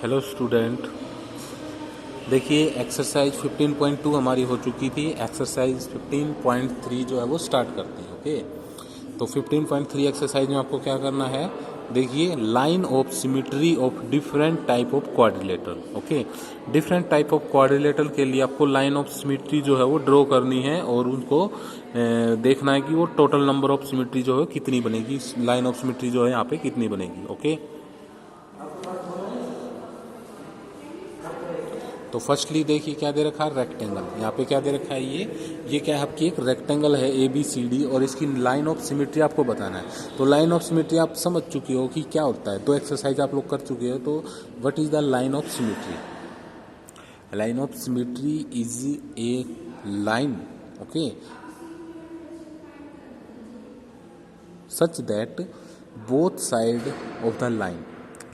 Hello student, देखिए exercise 15.2 हमारी हो चुकी थी। एक्सरसाइज 15.3 जो है वो स्टार्ट करते हैं। ओके, तो 15.3 एक्सरसाइज में आपको क्या करना है, देखिए line of symmetry of different type of quadrilateral. Okay, different type of quadrilateral के लिए आपको लाइन ऑफ सिमिट्री जो है वो ड्रॉ करनी है और उनको देखना है कि वो टोटल नंबर ऑफ सिमिट्री जो है कितनी बनेगी, लाइन ऑफ सिमिट्री जो है यहाँ पे कितनी बनेगी। ओके, तो फर्स्टली देखिए क्या दे रखा है, रेक्टेंगल। यहाँ पे क्या दे रखा है, ये क्या है आपकी एक रेक्टेंगल है ABCD और इसकी लाइन ऑफ सिमेट्री आपको बताना है। तो लाइन ऑफ सिमेट्री आप समझ चुके हो कि क्या होता है, तो एक्सरसाइज आप लोग कर चुके हो। तो what is the line of symmetry? Line of symmetry is a line, okay, such that both side of the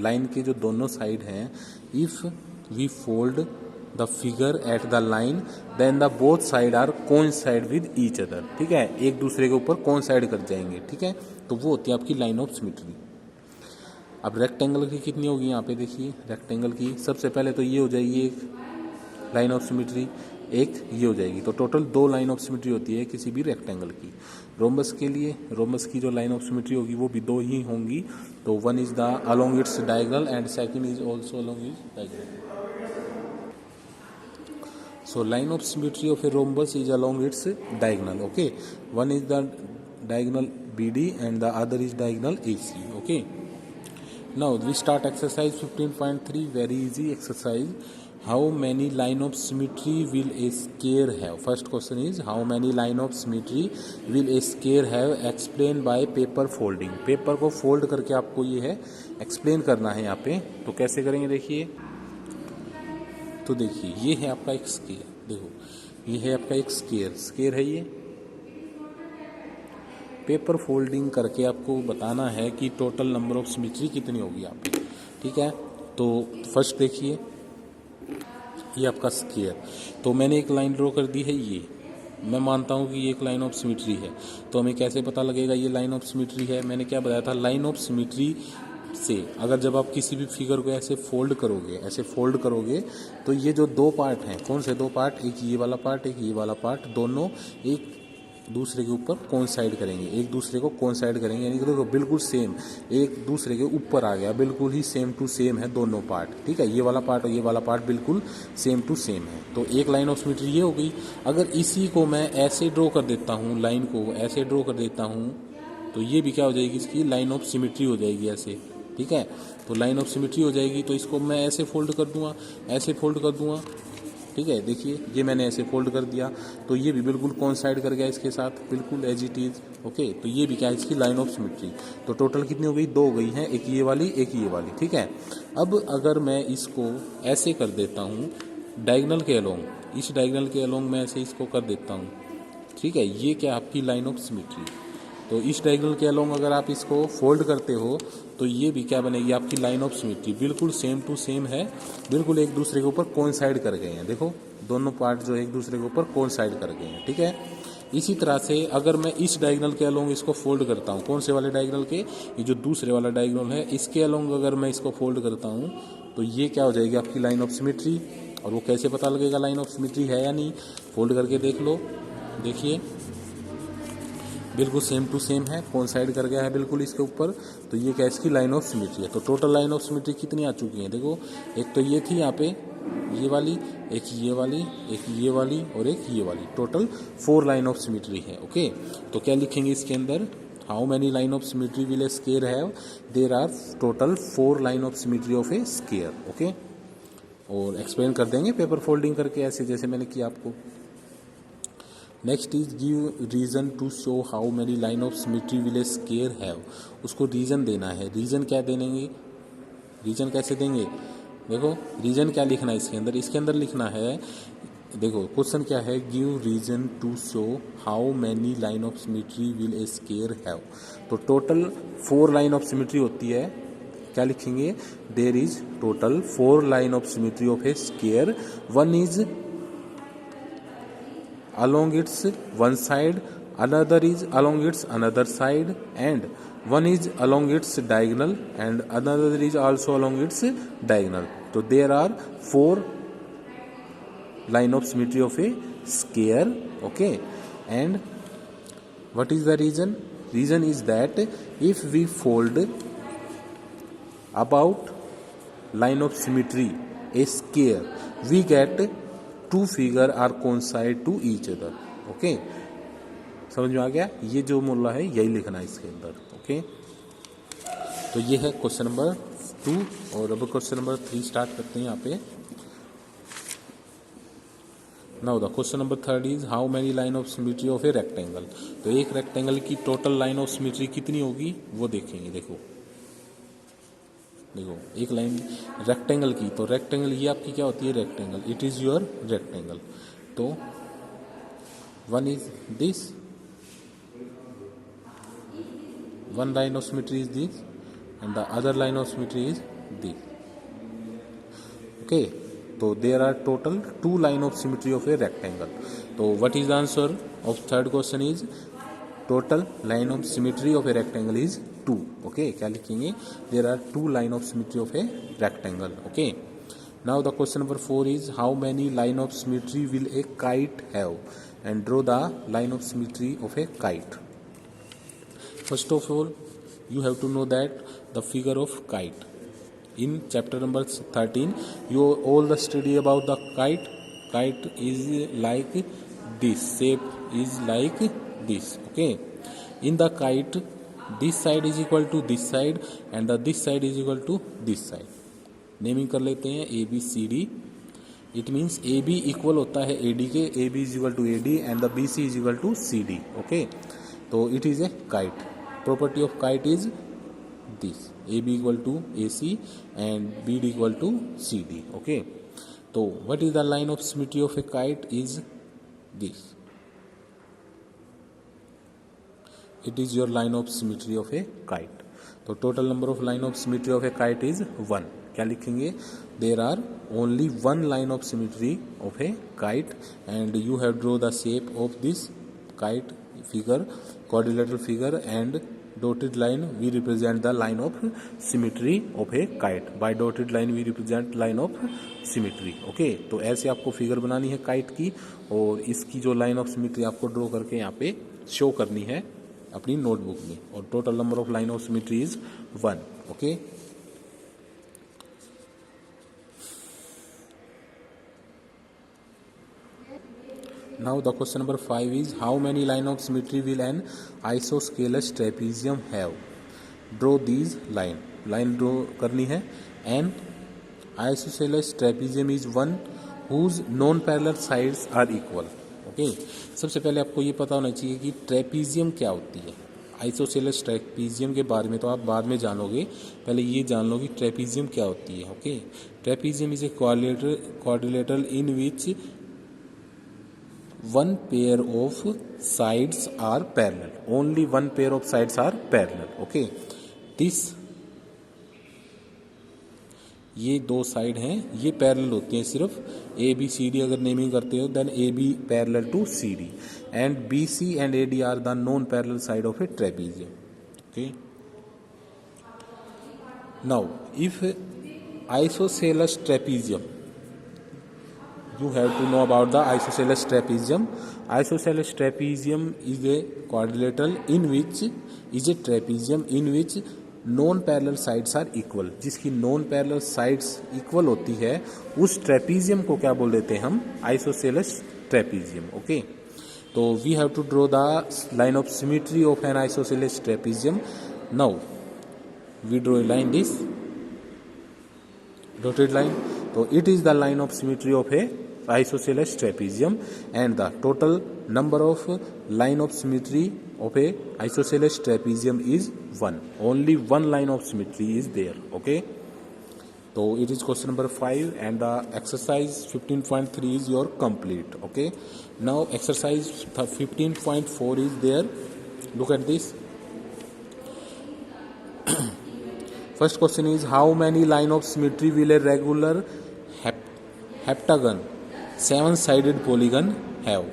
line के जो दोनों साइड हैं, if we fold the figure at the line then the both side are coincide with each other. ठीक है, एक दूसरे के ऊपर कोइंसाइड कर जाएंगे। ठीक है, तो वो होती है आपकी लाइन ऑफ सिमेट्री। अब रेक्टेंगल की कितनी होगी यहाँ पे, देखिए रेक्टेंगल की सबसे पहले तो ये हो जाएगी एक लाइन ऑफ सिमेट्री, एक ये हो जाएगी। तो टोटल दो लाइन ऑफ सिमेट्री होती है किसी भी रेक्टेंगल की। रोम्बस के लिए रोम्बस की जो लाइन ऑफ सिमेट्री होगी वो भी दो ही होंगी। तो one is the along its diagonal and second is also along its diagonal. So line of symmetry of a rhombus is along its diagonal. Okay, one is the diagonal BD and the other is diagonal AC. Okay, now we start exercise 15.3. Very easy exercise. How many line of symmetry will a square have? First question is how many line of symmetry will a square have? Explain by paper folding. Paper को fold करके आपको ये है explain करना है यहाँ पे। तो कैसे करेंगे देखिए, तो देखिए ये है आपका एक स्केयर, देखो ये है आपका एक स्केयर है। ये पेपर फोल्डिंग करके आपको बताना है कि टोटल नंबर ऑफ सिमेट्री कितनी होगी यहाँ पे। ठीक है, तो फर्स्ट देखिए ये आपका स्केयर, तो मैंने एक लाइन ड्रॉ कर दी है। ये मैं मानता हूँ कि ये एक लाइन ऑफ सिमेट्री है। तो हमें कैसे पता लगेगा ये लाइन ऑफ सिमेट्री है? मैंने क्या बताया था, लाइन ऑफ सिमेट्री से अगर जब आप किसी भी फिगर को ऐसे फोल्ड करोगे तो ये जो दो पार्ट हैं, कौन से दो पार्ट, एक ये वाला पार्ट एक ये वाला पार्ट, दोनों एक दूसरे के ऊपर कोइंसाइड करेंगे, एक दूसरे को कोइंसाइड करेंगे। यानी कि देखो बिल्कुल सेम एक दूसरे के ऊपर आ गया, बिल्कुल ही सेम टू सेम है दोनों पार्ट। ठीक है, ये वाला पार्ट और ये वाला पार्ट बिल्कुल सेम टू सेम है। तो एक लाइन ऑफ सिमेट्री ये हो गई। अगर इसी को मैं ऐसे ड्रॉ कर देता हूँ, लाइन को ऐसे ड्रॉ कर देता हूँ, तो ये भी क्या हो जाएगी, इसकी लाइन ऑफ सिमेट्री हो जाएगी ऐसे। ठीक है, तो लाइन ऑफ सिमेट्री हो जाएगी। तो इसको मैं ऐसे फोल्ड कर दूंगा, ऐसे फोल्ड कर दूंगा। ठीक है, देखिए ये मैंने ऐसे फोल्ड कर दिया तो ये भी बिल्कुल कोइंसाइड कर गया इसके साथ, बिल्कुल एज इट इज। ओके, तो ये भी क्या है, इसकी लाइन ऑफ सिमेट्री। तो टोटल कितनी हो गई, दो हो गई हैं, एक ये वाली एक ये वाली। ठीक है, अब अगर मैं इसको ऐसे कर देता हूँ डायगोनल के अलोंग, इस डायगोनल के अलोंग मैं ऐसे इसको कर देता हूँ। ठीक है, ये क्या आपकी लाइन ऑफ सिमेट्री। तो इस डायगोनल के अलोंग अगर आप इसको फोल्ड करते हो तो ये भी क्या बनेगी, आपकी लाइन ऑफ सिमेट्री। बिल्कुल सेम टू सेम है, बिल्कुल एक दूसरे के ऊपर कोइंसाइड कर गए हैं। देखो दोनों पार्ट जो है एक दूसरे के ऊपर कोइंसाइड कर गए हैं। ठीक है, इसी तरह से अगर मैं इस डायगोनल के अलोंग इसको फोल्ड करता हूँ, कौन से वाले डायगोनल के, ये जो दूसरे वाला डायगोनल है, इसके अलोंग अगर मैं इसको फोल्ड करता हूँ तो ये क्या हो जाएगी, आपकी लाइन ऑफ सिमेट्री। और वो कैसे पता लगेगा लाइन ऑफ सिमेट्री है या नहीं, फोल्ड करके देख लो। देखिए बिल्कुल सेम टू सेम है, कोइंसाइड कर गया है बिल्कुल इसके ऊपर। तो ये क्या, इसकी लाइन ऑफ सिमेट्री है। तो टोटल लाइन ऑफ सिमेट्री कितनी आ चुकी है, देखो एक तो ये थी यहाँ पे ये वाली, एक ये वाली, एक ये वाली और एक ये वाली। टोटल 4 लाइन ऑफ सिमेट्री है। ओके, तो क्या लिखेंगे इसके अंदर, how many line of symmetry will a square have? There are total 4 line of symmetry of a square. Okay, और एक्सप्लेन कर देंगे पेपर फोल्डिंग करके ऐसे जैसे मैंने किया आपको। Next is give reason to show how many line of symmetry will a square have. उसको रीजन देना है। रीजन क्या देंगे, रीजन कैसे देंगे, देखो रीजन क्या लिखना है इसके अंदर लिखना है। देखो क्वेश्चन क्या है, give reason to show how many line of symmetry will a square have. तो टोटल 4 लाइन ऑफ सिमेट्री होती है। क्या लिखेंगे, there is total 4 line of symmetry of a square. One is along its one side, another is along its another side, and one is along its diagonal and another is also along its diagonal. So there are 4 line of symmetry of a square. Okay, and what is the reason? Reason is that if we fold about line of symmetry a square, we get 2 figure are coincide to each other. Okay, समझ में आ गया? ये जो मुल्ला है यही लिखना है इसके अंदर. ओके, तो ये है क्वेश्चन नंबर 2 और अब क्वेश्चन नंबर 3 स्टार्ट करते हैं यहाँ पे. Now the question number 3 is how many line of symmetry of a rectangle. तो एक रेक्टेंगल की टोटल लाइन ऑफ सिमेट्री कितनी होगी वो देखेंगे. देखो एक लाइन रेक्टेंगल की, तो रेक्टेंगल ये आपकी क्या होती है? Rectangle. It is your rectangle. तो one is this, one line of symmetry is this and the other line of symmetry is this. Okay, so there are total 2 line of symmetry of a rectangle. So what is the answer of third question is total line of symmetry of a rectangle is 2. Okay, क्या लिखेंगे? There are 2 line of symmetry of a rectangle. Okay, now the question number 4 is how many line of symmetry will a kite have, and draw the line of symmetry of a kite. First of all, you have to know that the figure of kite. In chapter number 13, you all the study about the kite. Kite is like this. Shape is like this. Okay. In the kite, this side is equal to this side and this side is equal to this side. Naming कर लेते हैं A B C D. It means AB equal होता है AD के. AB is equal to AD and the BC is equal to CD. Okay. तो it is a kite. Property of kite is this: AB equal to AC and BD equal to CD. Okay, so what is the line of symmetry of a kite is this. It is your line of symmetry of a kite. तो total number of line of symmetry of a kite is 1. क्या लिखेंगे? There are only 1 line of symmetry of a kite and you have draw the shape of this kite figure, quadrilateral figure, and dotted line we represent the line of symmetry of a kite. By dotted line we represent line of symmetry. Okay, तो ऐसे आपको figure बनानी है kite की और इसकी जो line of symmetry आपको ड्रॉ करके यहाँ पे शो करनी है अपनी नोटबुक में. और total number of line of symmetry is 1. Okay, now the question number 5 is how many line of symmetry will an isosceles trapezium have. Draw these line draw करनी है. An isosceles trapezium is one whose non parallel sides are equal. Okay, सबसे पहले आपको ये पता होना चाहिए कि ट्रेपीजियम क्या होती है. आइसोसेलेस ट्रेपीजियम के बारे में तो आप बाद में जानोगे, पहले ये जान लो कि ट्रेपीजियम क्या होती है. Okay, trapezium is a quadrilateral in which one pair of sides are parallel. Only one pair of sides are parallel. Okay, this ये 2 साइड हैं, ये पैरेलल होती हैं सिर्फ. ए बी सी डी अगर नेमिंग करते हो then A B parallel to C D and B C and A D are the non parallel side of a trapezium. Okay, now if isosceles trapezium, you have to know about the isosceles trapezium. Isosceles trapezium is a quadrilateral in which is a trapezium in which non parallel sides are equal. जिसकी non parallel sides equal होती है उस trapezium को क्या बोल देते हैं हम? Isosceles trapezium. Okay, तो we have to draw the line of symmetry of an isosceles trapezium. Now we draw a line, this dotted line. So it is the line of symmetry of a isosceles trapezium and the total number of line of symmetry of a isosceles trapezium is 1. Only one line of symmetry is there. Okay, so it is question number 5 and the exercise 15.3 is your complete. Okay, now exercise 15.4 is there. Look at this. First question is how many line of symmetry will a regular heptagon 7 sided polygon have.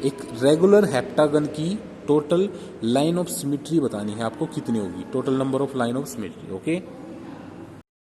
एक regular heptagon की total line of symmetry बतानी है आपको कितनी होगी, total number of line of symmetry. Okay.